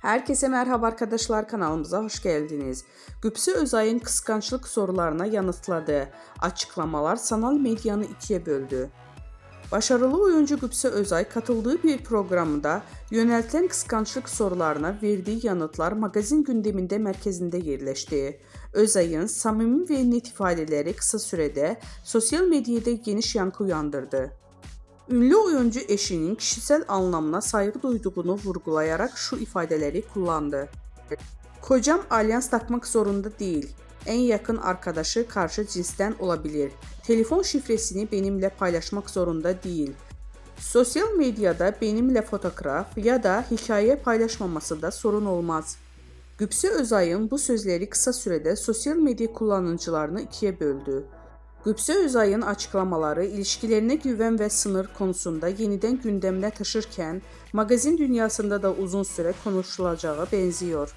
Herkese merhaba arkadaşlar, kanalımıza hoş geldiniz. Gübse Özay'ın kıskançlık sorularına yanıtladığı açıklamalar sanal medyanı ikiye böldü. Başarılı oyuncu Gübse Özay katıldığı bir programda yöneltilen kıskançlık sorularına verdiği yanıtlar magazin gündeminde mərkəzində yerleşti. Özay'ın samimi ve net ifadeleri kısa sürede sosyal medyada geniş yankı uyandırdı. Ünlü oyuncu eşinin kişisel anlamına saygı duyduğunu vurgulayarak şu ifadeleri kullandı. Kocam alyans takmak zorunda değil. En yakın arkadaşı karşı cinsten olabilir. Telefon şifresini benimle paylaşmak zorunda değil. Sosyal medyada benimle fotoğraf ya da hikaye paylaşmaması da sorun olmaz. Gübse Özay'ın bu sözleri kısa sürede sosyal medya kullanıcılarını ikiye böldü. Gübse Özay'ın açıklamaları ilişkilerine güven ve sınır konusunda yeniden gündemine taşırken magazin dünyasında da uzun süre konuşulacağı benziyor.